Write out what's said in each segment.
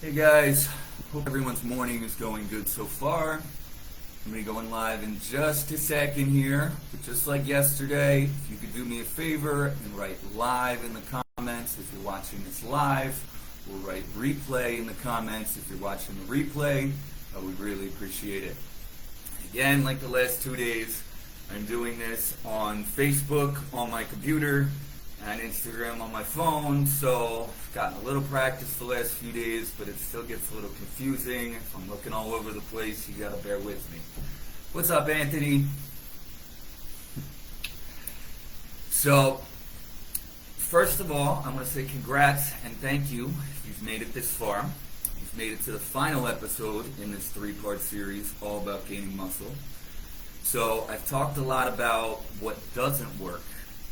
Hey guys, hope everyone's morning is going good so far. I'm going to be going live in just a second here, but just like yesterday, if you could do me a favor and write live in the comments if you're watching this live, or write replay in the comments if you're watching the replay, I would really appreciate it. Again, like the last 2 days, I'm doing this on Facebook, on my computer, and Instagram on my phone, so I've gotten a little practice the last few days, but it still gets a little confusing. If I'm looking all over the place, you gotta bear with me. What's up, Anthony? So, first of all, I'm gonna say congrats and thank you if you've made it this far. You've made it to the final episode in this 3-part series all about gaining muscle. So, I've talked a lot about what doesn't work.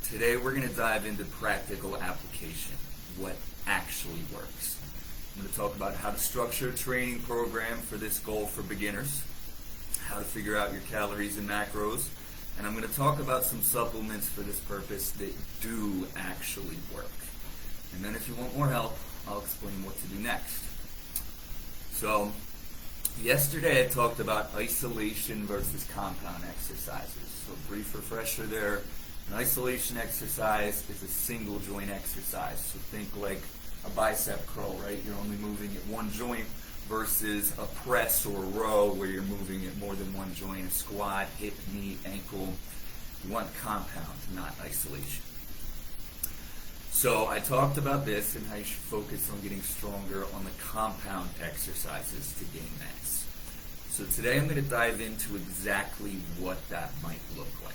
Today we're going to dive into practical application, what actually works. I'm going to talk about how to structure a training program for this goal for beginners, how to figure out your calories and macros, and I'm going to talk about some supplements for this purpose that do actually work. And then if you want more help, I'll explain what to do next. So, yesterday I talked about isolation versus compound exercises. So brief refresher there. An isolation exercise is a single joint exercise. So think like a bicep curl, right? You're only moving at one joint versus a press or a row where you're moving at more than one joint, a squat, hip, knee, ankle. You want compound, not isolation. So I talked about this and how you should focus on getting stronger on the compound exercises to gain mass. So today I'm going to dive into exactly what that might look like.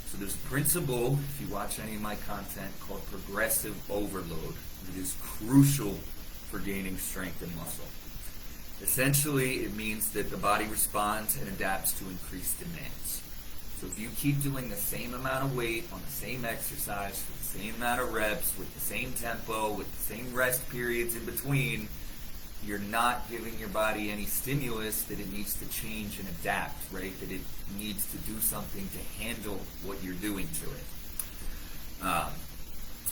So there's a principle, if you watch any of my content, called progressive overload. It is crucial for gaining strength and muscle. Essentially, it means that the body responds and adapts to increased demands. So if you keep doing the same amount of weight on the same exercise for the same amount of reps, with the same tempo, with the same rest periods in between, you're not giving your body any stimulus that it needs to change and adapt, right? That it needs to do something to handle what you're doing to it.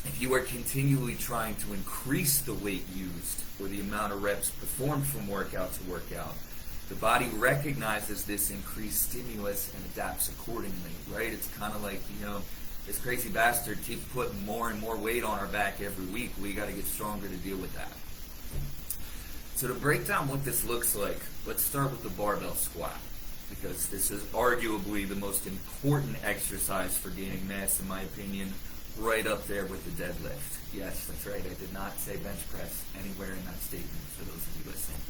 If you are continually trying to increase the weight used or the amount of reps performed from workout to workout, the body recognizes this increased stimulus and adapts accordingly, right? It's kind of like, this crazy bastard keeps putting more and more weight on our back every week. We got to get stronger to deal with that. So to break down what this looks like, let's start with the barbell squat, because this is arguably the most important exercise for gaining mass, in my opinion, right up there with the deadlift. Yes, that's right, I did not say bench press anywhere in that statement for those of you listening.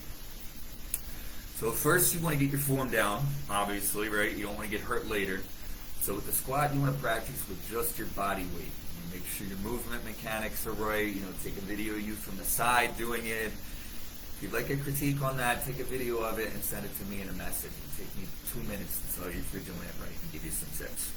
So first you want to get your form down, obviously, right? You don't want to get hurt later. So with the squat, you want to practice with just your body weight. You want to make sure your movement mechanics are right. Take a video of you from the side doing it. If you'd like a critique on that, take a video of it and send it to me in a message. It'll take me 2 minutes to tell you if you're doing it right and give you some tips.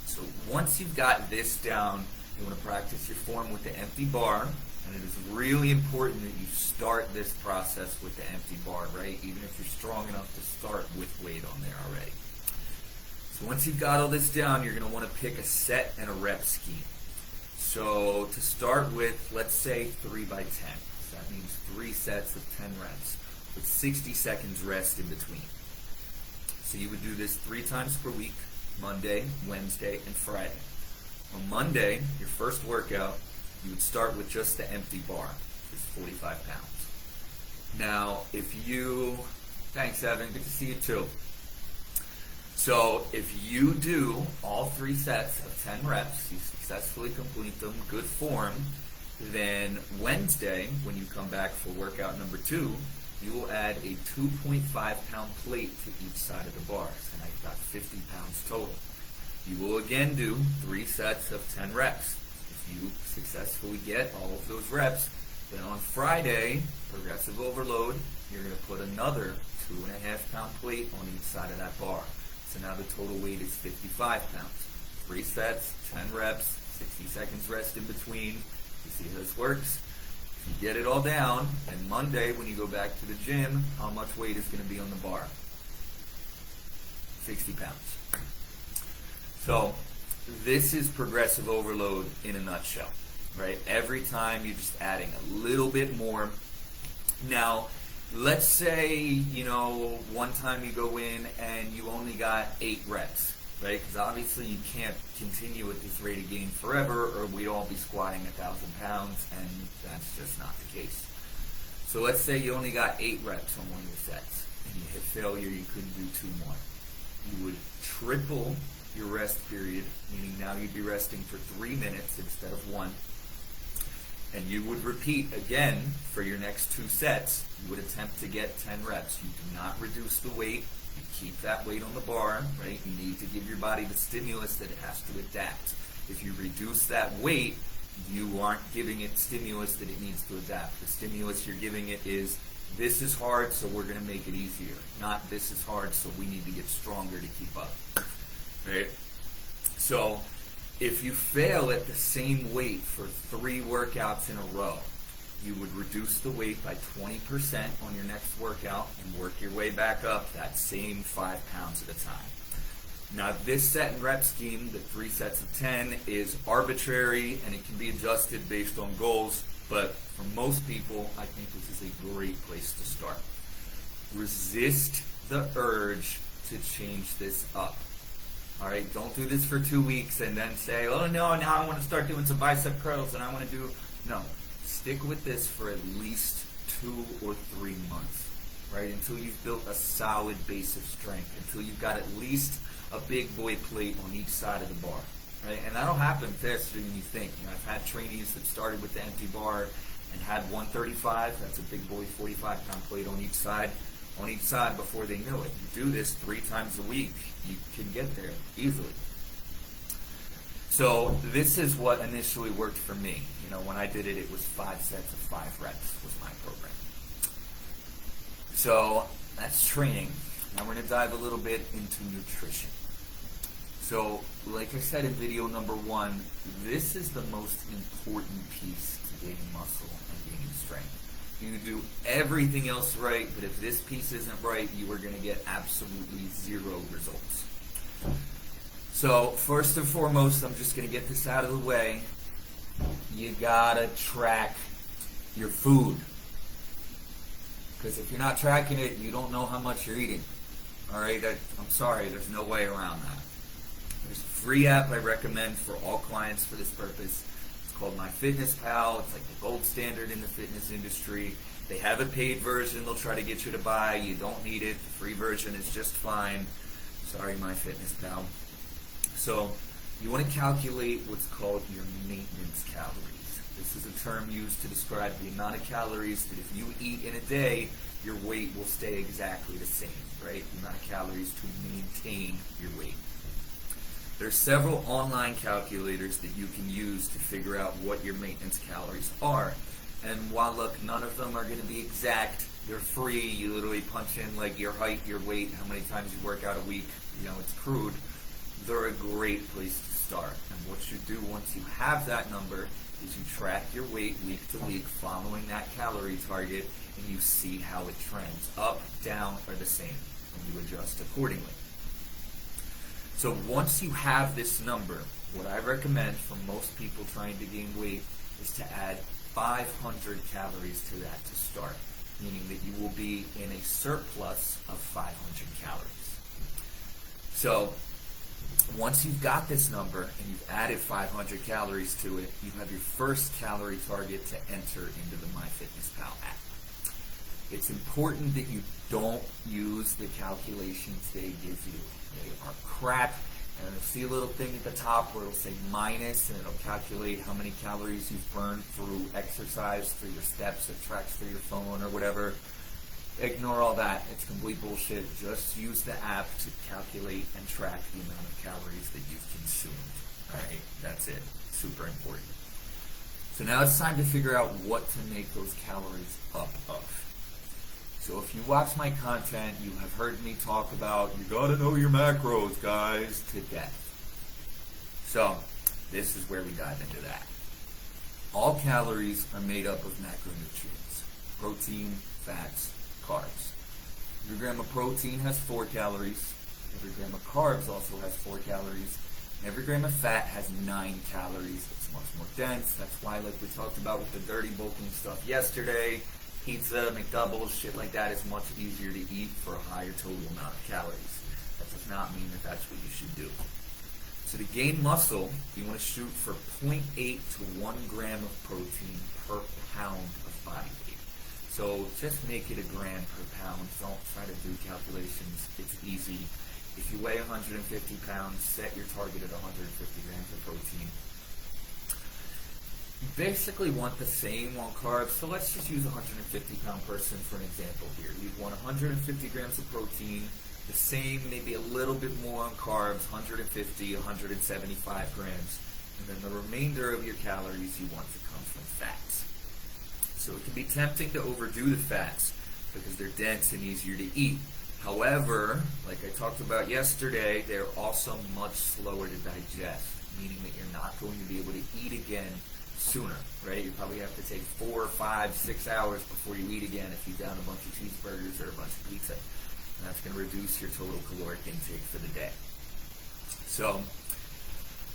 So once you've got this down, you want to practice your form with the empty bar. And it is really important that you start this process with the empty bar, right? Even if you're strong enough to start with weight on there already. So once you've got all this down, you're going to want to pick a set and a rep scheme. So to start with, let's say 3 by 10. That means 3 sets of 10 reps with 60 seconds rest in between. So you would do this 3 times per week, Monday, Wednesday, and Friday. On Monday, your first workout, you would start with just the empty bar, which is 45 pounds. Now, thanks Evan, good to see you too. So if you do all 3 sets of 10 reps, you successfully complete them, good form, then Wednesday, when you come back for workout number 2, you will add a 2.5-pound plate to each side of the bar. So now you've got 50 pounds total. You will again do 3 sets of 10 reps. If you successfully get all of those reps, then on Friday, progressive overload, you're going to put another 2.5-pound plate on each side of that bar. So now the total weight is 55 pounds. 3 sets, 10 reps, 60 seconds rest in between. You see how this works? If you get it all down, and Monday when you go back to the gym, how much weight is going to be on the bar? 60 pounds. So this is progressive overload in a nutshell, right? Every time you're just adding a little bit more Now, let's say, one time you go in and you only got 8 reps, right? Because obviously you can't continue at this rate of gain forever, or we'd all be squatting 1,000 pounds, and that's just not the case. So let's say you only got 8 reps on one of your sets, and you hit failure, you couldn't do 2 more. You would triple your rest period, meaning now you'd be resting for 3 minutes instead of 1. And you would repeat again for your next 2 sets. You would attempt to get 10 reps. You do not reduce the weight. You keep that weight on the bar, right? You need to give your body the stimulus that it has to adapt. If you reduce that weight, you aren't giving it stimulus that it needs to adapt. The stimulus you're giving it is, this is hard, so we're going to make it easier. Not, this is hard, so we need to get stronger to keep up. Right? So, if you fail at the same weight for 3 workouts in a row, you would reduce the weight by 20% on your next workout and work your way back up that same 5 pounds at a time. Now, this set and rep scheme, the 3 sets of 10, is arbitrary and it can be adjusted based on goals, but for most people, I think this is a great place to start. Resist the urge to change this up. All right, don't do this for 2 weeks and then say, oh no, now I want to start doing some bicep curls and I want to do, no. Stick with this for at least 2 or 3 months, right? Until you've built a solid base of strength, until you've got at least a big boy plate on each side of the bar, right? And that'll happen faster than you think. I've had trainees that started with the empty bar and had 135, that's a big boy 45-pound plate on each side before they knew it. You do this 3 times a week, you can get there easily. So this is what initially worked for me. When I did it, it was 5 sets of 5 reps was my program. So that's training. Now we're going to dive a little bit into nutrition. So like I said in video number 1, this is the most important piece to gaining muscle and gaining strength. You do everything else right, but if this piece isn't right, you are going to get absolutely 0 results. So first and foremost, I'm just going to get this out of the way. You gotta track your food. Because if you're not tracking it, you don't know how much you're eating. Alright, I'm sorry, there's no way around that. There's a free app I recommend for all clients for this purpose. It's called MyFitnessPal. It's like the gold standard in the fitness industry. They have a paid version they'll try to get you to buy. You don't need it. The free version is just fine. Sorry, MyFitnessPal. So, you want to calculate what's called your maintenance calories. This is a term used to describe the amount of calories that if you eat in a day, your weight will stay exactly the same, right? The amount of calories to maintain your weight. There's several online calculators that you can use to figure out what your maintenance calories are. And while, look, none of them are going to be exact, they're free. You literally punch in like your height, your weight, how many times you work out a week. It's crude. They're a great place to start. And what you do once you have that number is you track your weight week to week following that calorie target, and you see how it trends. Up, down, or the same, and you adjust accordingly. So once you have this number, what I recommend for most people trying to gain weight is to add 500 calories to that to start, meaning that you will be in a surplus of 500 calories. So once you've got this number and you've added 500 calories to it, you have your first calorie target to enter into the MyFitnessPal app. It's important that you don't use the calculations they give you. They are crap, and you'll see a little thing at the top where it'll say minus, and it'll calculate how many calories you've burned through exercise, through your steps, it tracks through your phone or whatever. Ignore all that. It's complete bullshit. Just use the app to calculate and track the amount of calories that you've consumed. Alright? That's it. Super important. So now it's time to figure out what to make those calories up of. So if you watch my content, you have heard me talk about, you gotta know your macros, guys, to death. So, this is where we dive into that. All calories are made up of macronutrients. Protein, fats, carbs. Every gram of protein has 4 calories. Every gram of carbs also has 4 calories. And every gram of fat has 9 calories. It's much more dense. That's why, like we talked about with the dirty bulking stuff yesterday, Pizza, McDoubles, shit like that is much easier to eat for a higher total amount of calories. That does not mean that that's what you should do. So to gain muscle, you want to shoot for 0.8 to 1 gram of protein per pound of body weight. So just make it a gram per pound. Don't try to do calculations. It's easy. If you weigh 150 pounds, set your target at 150 grams of protein. You basically want the same on carbs. So let's just use a 150-pound person for an example here. You'd want 150 grams of protein, the same, maybe a little bit more on carbs, 150, 175 grams. And then the remainder of your calories you want to come from fats. So it can be tempting to overdo the fats because they're dense and easier to eat. However, like I talked about yesterday, they're also much slower to digest, meaning that you're not going to be able to eat again sooner, right? You probably have to take 4, 5, 6 hours before you eat again if you down a bunch of cheeseburgers or a bunch of pizza. And that's going to reduce your total caloric intake for the day. So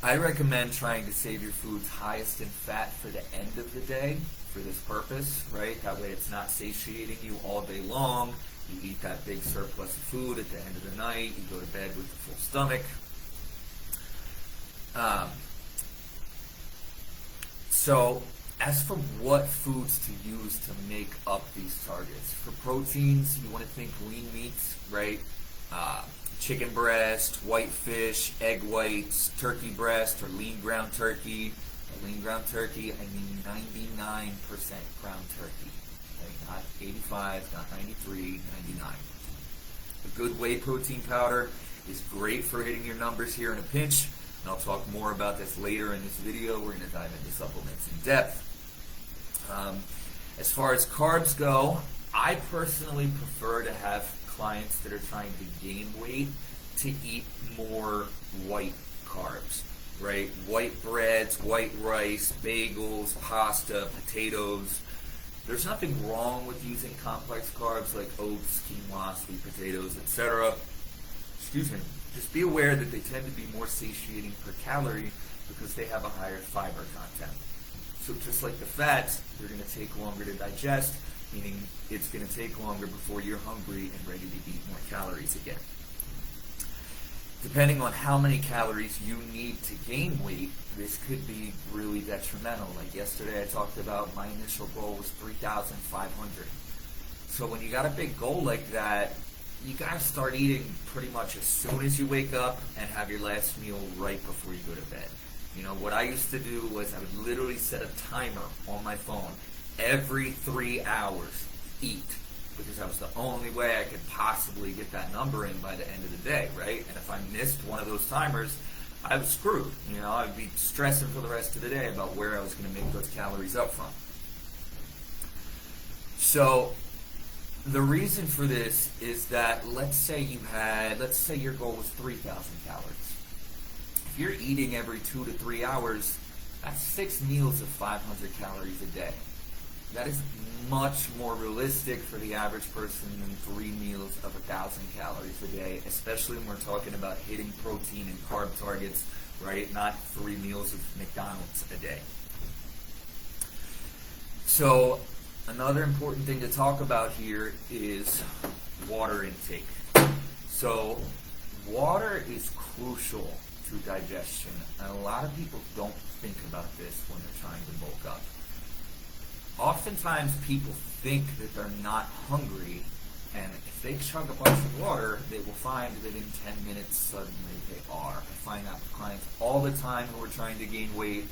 I recommend trying to save your foods highest in fat for the end of the day for this purpose, right? That way it's not satiating you all day long. You eat that big surplus of food at the end of the night. You go to bed with a full stomach. So as for what foods to use to make up these targets, for proteins, you want to think lean meats, right? Chicken breast, white fish, egg whites, turkey breast, or lean ground turkey. By lean ground turkey, I mean 99% ground turkey. Okay? Not 85, not 93, 99. A good whey protein powder is great for hitting your numbers here in a pinch. And I'll talk more about this later in this video. We're going to dive into supplements in depth. As far as carbs go, I personally prefer to have clients that are trying to gain weight to eat more white carbs, right? White breads, white rice, bagels, pasta, potatoes. There's nothing wrong with using complex carbs like oats, quinoa, sweet potatoes, etc. Excuse me. Just be aware that they tend to be more satiating per calorie because they have a higher fiber content. So just like the fats, they're going to take longer to digest, meaning it's going to take longer before you're hungry and ready to eat more calories again. Depending on how many calories you need to gain weight, this could be really detrimental. Like yesterday I talked about, my initial goal was 3,500. So when you got a big goal like that, you got to start eating pretty much as soon as you wake up and have your last meal right before you go to bed. You know, what I used to do was I would literally set a timer on my phone. Every 3 hours, eat. Because that was the only way I could possibly get that number in by the end of the day, right? And if I missed one of those timers, I was screwed. You know, I'd be stressing for the rest of the day about where I was going to make those calories up from. So the reason for this is that let's say your goal was 3,000 calories. If you're eating every 2 to 3 hours, that's 6 meals of 500 calories a day. That is much more realistic for the average person than 3 meals of 1,000 calories a day, especially when we're talking about hitting protein and carb targets, right? Not 3 meals of McDonald's a day. So another important thing to talk about here is water intake. So water is crucial to digestion, and a lot of people don't think about this when they're trying to bulk up. Oftentimes people think that they're not hungry, and if they chug a bunch of water, they will find that in 10 minutes suddenly they are. I find that with clients all the time who are trying to gain weight.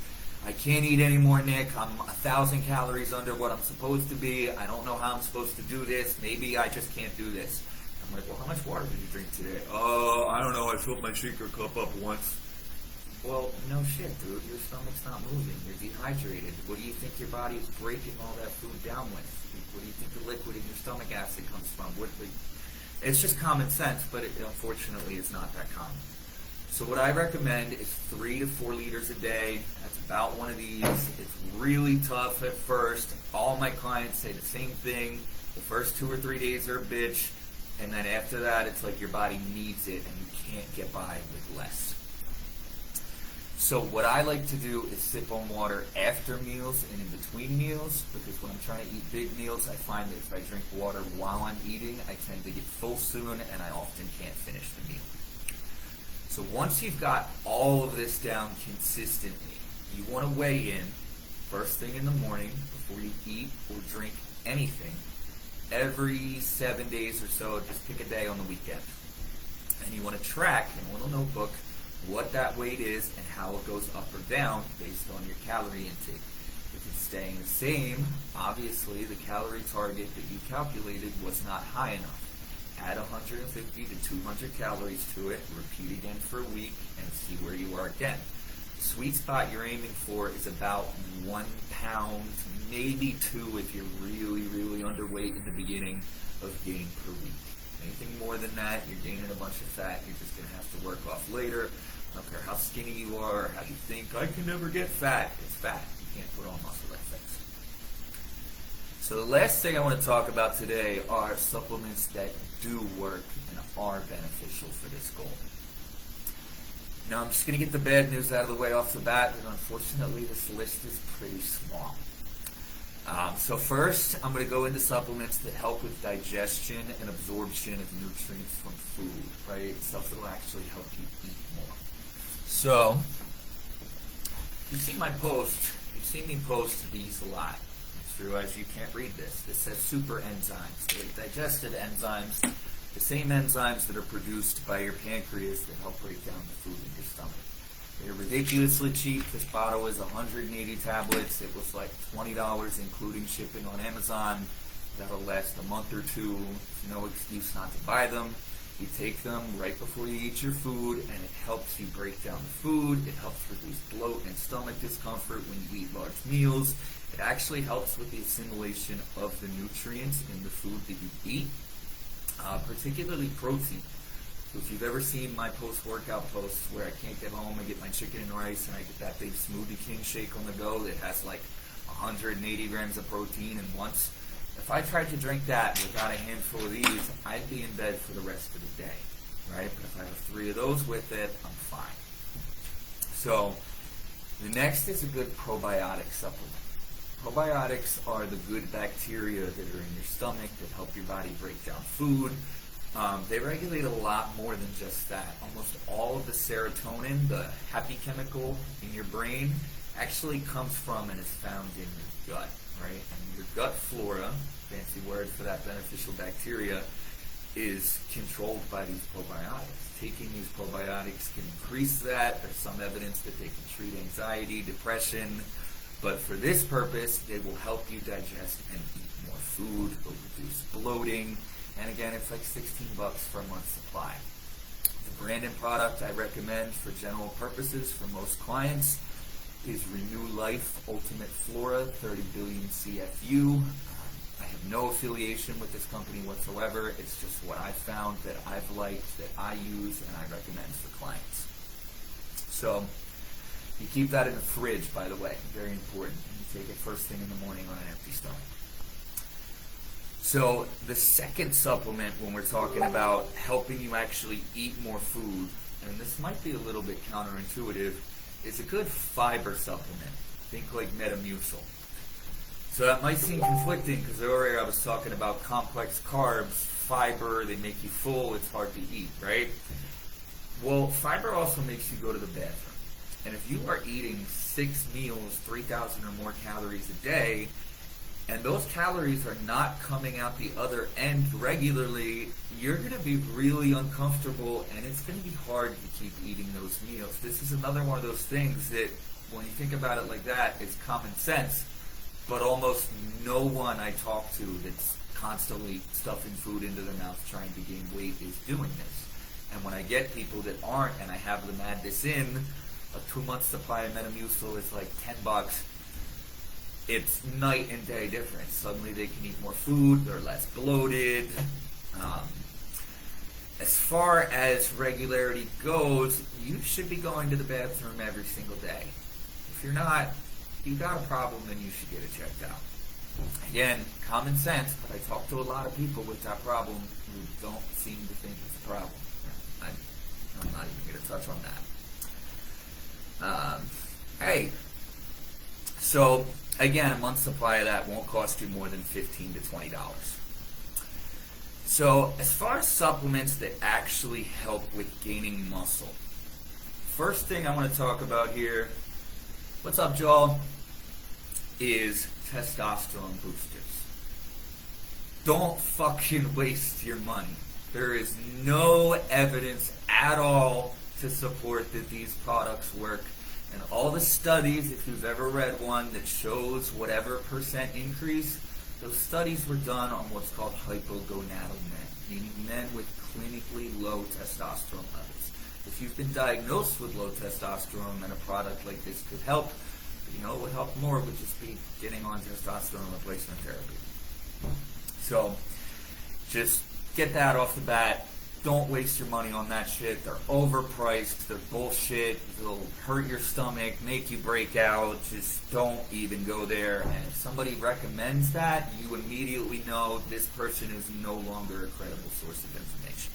I can't eat anymore, Nick. I'm 1,000 calories under what I'm supposed to be. I don't know how I'm supposed to do this. Maybe I just can't do this. I'm like, well, how much water did you drink today? Oh, I don't know. I filled my shaker cup up once. Well, no shit, dude. Your stomach's not moving. You're dehydrated. What do you think your body is breaking all that food down with? What do you think the liquid in your stomach acid comes from? It's just common sense, but it unfortunately is not that common. So what I recommend is 3 to 4 liters a day. That's about one of these. It's really tough at first. All my clients say the same thing. The first 2 or 3 days are a bitch, and then after that, it's like your body needs it, and you can't get by with less. So what I like to do is sip on water after meals and in between meals, because when I'm trying to eat big meals, I find that if I drink water while I'm eating, I tend to get full soon and I often can't finish the meal. So once you've got all of this down consistently, you want to weigh in first thing in the morning before you eat or drink anything. Every 7 days or so, just pick a day on the weekend. And you want to track in a little notebook what that weight is and how it goes up or down based on your calorie intake. If it's staying the same, obviously the calorie target that you calculated was not high enough. Add 150 to 200 calories to it, repeat again for a week, and see where you are again. The sweet spot you're aiming for is about 1 pound, maybe 2 if you're really, really underweight in the beginning of gain per week. Anything more than that, you're gaining a bunch of fat you're just going to have to work off later. I don't care how skinny you are or how you think, I can never get fat. It's fat. You can't put on muscle that fast. So the last thing I want to talk about today are supplements that do work and are beneficial for this goal. Now I'm just going to get the bad news out of the way off the bat, and unfortunately this list is pretty small. So first, I'm going to go into supplements that help with digestion and absorption of nutrients from food, right? Stuff that will actually help you eat more. So, you've seen my post. You've seen me post these a lot. It's true as you can't read this. This says super enzymes. They're digestive enzymes, the same enzymes that are produced by your pancreas that help break down the food in your stomach. They're ridiculously cheap. This bottle is 180 tablets. It was like $20 including shipping on Amazon. That'll last a month or two. There's no excuse not to buy them. You take them right before you eat your food, and it helps you break down the food. It helps reduce bloat and stomach discomfort when you eat large meals. It actually helps with the assimilation of the nutrients in the food that you eat, particularly protein. So if you've ever seen my post-workout posts where I can't get home and get my chicken and rice and I get that big Smoothie King shake on the go that has like 180 grams of protein in once, if I tried to drink that without a handful of these, I'd be in bed for the rest of the day, right? But if I have 3 of those with it, I'm fine. So the next is a good probiotic supplement. Probiotics are the good bacteria that are in your stomach that help your body break down food. They regulate a lot more than just that. Almost all of the serotonin, the happy chemical in your brain, actually comes from and is found in your gut, right? And your gut flora, fancy word for that beneficial bacteria, is controlled by these probiotics. Taking these probiotics can increase that. There's some evidence that they can treat anxiety, depression, but for this purpose, they will help you digest and eat more food. They'll reduce bloating. And again, it's like $16 for a month's supply. The branded product I recommend for general purposes for most clients is Renew Life Ultimate Flora 30 billion CFU. I have no affiliation with this company whatsoever. It's just what I found that I've liked, that I use, and I recommend for clients. So you keep that in the fridge, by the way, very important. You take it first thing in the morning on an empty stomach. So the second supplement when we're talking about helping you actually eat more food, and this might be a little bit counterintuitive, is a good fiber supplement. Think like Metamucil. So that might seem conflicting because earlier I was talking about complex carbs, fiber, they make you full, it's hard to eat, right? Well, fiber also makes you go to the bathroom. And if you are eating 6 meals, 3,000 or more calories a day, and those calories are not coming out the other end regularly, you're going to be really uncomfortable and it's going to be hard to keep eating those meals. This is another one of those things that when you think about it like that, it's common sense, but almost no one I talk to that's constantly stuffing food into their mouth trying to gain weight is doing this. And when I get people that aren't and I have them add this in, a 2-month supply of Metamucil is like $10. It's night and day difference. Suddenly they can eat more food, they're less bloated. As far as regularity goes, you should be going to the bathroom every single day. If you're not, you've got a problem, then you should get it checked out. Again, common sense, but I talk to a lot of people with that problem who don't seem to think it's a problem. I'm not even going to touch on that. Hey, so again, a month's supply of that won't cost you more than $15 to $20. So as far as supplements that actually help with gaining muscle, first thing I want to talk about here, what's up, Joel, is testosterone boosters. Don't fucking waste your money. There is no evidence at all to support that these products work. And all the studies, if you've ever read one that shows whatever percent increase, those studies were done on what's called hypogonadal men, meaning men with clinically low testosterone levels. If you've been diagnosed with low testosterone, then a product like this could help. But what would help more would just be getting on testosterone replacement therapy. So just get that off the bat. Don't waste your money on that shit. They're overpriced. They're bullshit. They'll hurt your stomach, make you break out. Just don't even go there. And if somebody recommends that, you immediately know this person is no longer a credible source of information.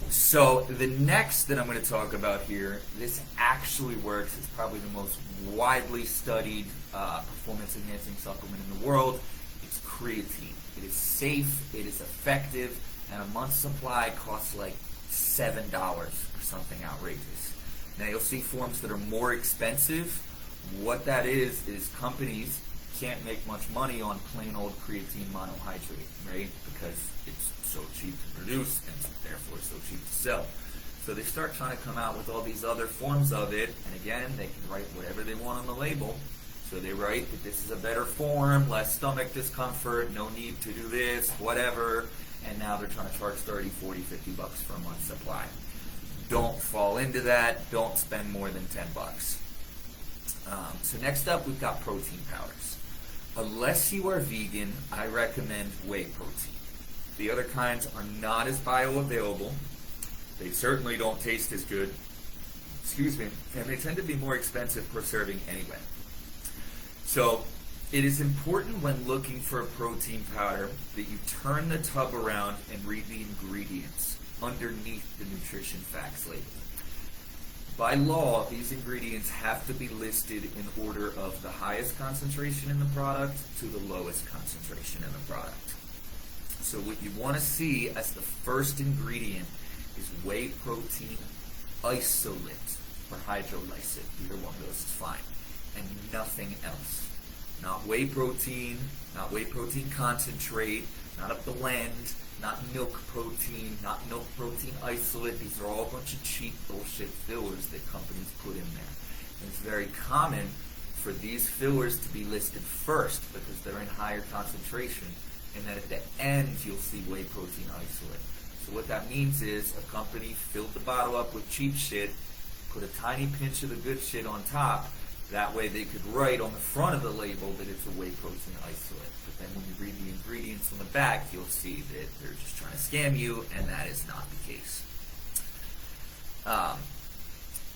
So the next that I'm going to talk about here, this actually works. It's probably the most widely studied performance-enhancing supplement in the world. It's creatine. It is safe, it is effective, and a month's supply costs like $7 or something outrageous. Now you'll see forms that are more expensive. What that is companies can't make much money on plain old creatine monohydrate, right? Because it's so cheap to produce and therefore so cheap to sell. So they start trying to come out with all these other forms of it, and again, they can write whatever they want on the label. So they write that this is a better form, less stomach discomfort, no need to do this, whatever, and now they're trying to charge 30, 40, 50 bucks for a month's supply. Don't fall into that. Don't spend more than 10 bucks. So next up, we've got protein powders. Unless you are vegan, I recommend whey protein. The other kinds are not as bioavailable. They certainly don't taste as good. And they tend to be more expensive per serving anyway. So it is important when looking for a protein powder that you turn the tub around and read the ingredients underneath the nutrition facts label. By law, these ingredients have to be listed in order of the highest concentration in the product to the lowest concentration in the product. So what you want to see as the first ingredient is whey protein isolate or hydrolysate. Either one of those is fine. And nothing else. Not whey protein concentrate, not a blend, not milk protein, not milk protein isolate. These are all a bunch of cheap bullshit fillers that companies put in there. And it's very common for these fillers to be listed first because they're in higher concentration, and then at the end you'll see whey protein isolate. So what that means is a company filled the bottle up with cheap shit, put a tiny pinch of the good shit on top. That way they could write on the front of the label that it's a whey protein isolate. But then when you read the ingredients on the back, you'll see that they're just trying to scam you, and that is not the case.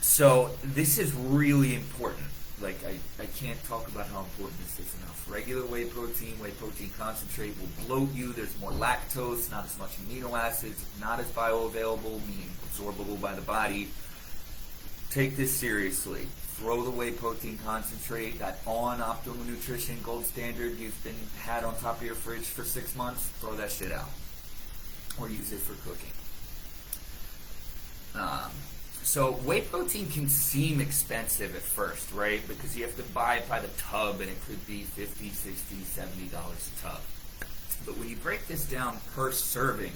So this is really important. Like, I can't talk about how important this is enough. Regular whey protein concentrate will bloat you. There's more lactose, not as much amino acids, not as bioavailable, meaning absorbable by the body. Take this seriously. Throw the whey protein concentrate, that on Optimal Nutrition gold standard you've been had on top of your fridge for 6 months, throw that shit out. Or use it for cooking. So whey protein can seem expensive at first, right? Because you have to buy it by the tub, and it could be $50, $60, $70 a tub. But when you break this down per serving,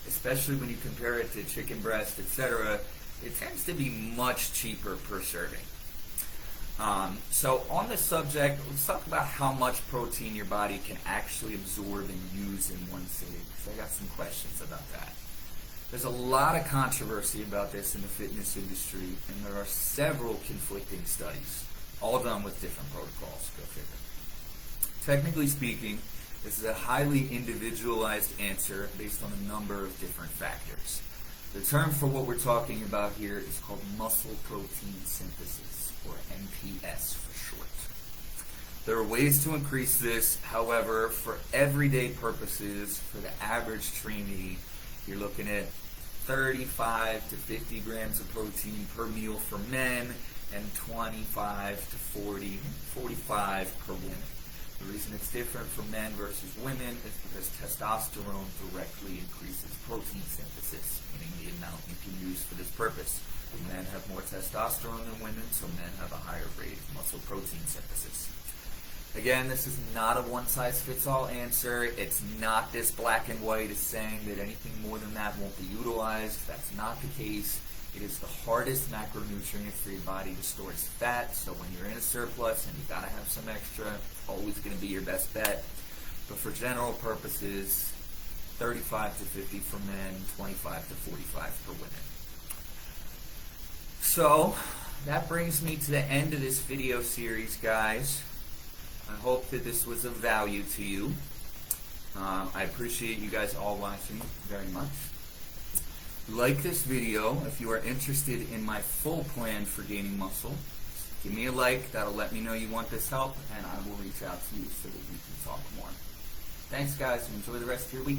especially when you compare it to chicken breast, etc., it tends to be much cheaper per serving. So on this subject, let's talk about how much protein your body can actually absorb and use in one sitting. So I got some questions about that. There's a lot of controversy about this in the fitness industry, and there are several conflicting studies, all done with different protocols. Go figure. Technically speaking, this is a highly individualized answer based on a number of different factors. The term for what we're talking about here is called muscle protein synthesis, or MPS for short. There are ways to increase this. However, for everyday purposes, for the average trainee, you're looking at 35 to 50 grams of protein per meal for men and 25 to 45 per woman. The reason it's different for men versus women is because testosterone directly increases protein synthesis, meaning the amount you can use for this purpose. Men have more testosterone than women, so men have a higher rate of muscle protein synthesis. Again, this is not a one-size-fits-all answer. It's not this black and white is saying that anything more than that won't be utilized. That's not the case. It is the hardest macronutrient for your body to store as fat, so when you're in a surplus and you gotta have some extra, always gonna be your best bet. But for general purposes, 35 to 50 for men, 25 to 45 for women. So, that brings me to the end of this video series, guys. I hope that this was of value to you. I appreciate you guys all watching very much. Like this video if you are interested in my full plan for gaining muscle. Give me a like, that'll let me know you want this help, and I will reach out to you so that we can talk more. Thanks, guys, and enjoy the rest of your week.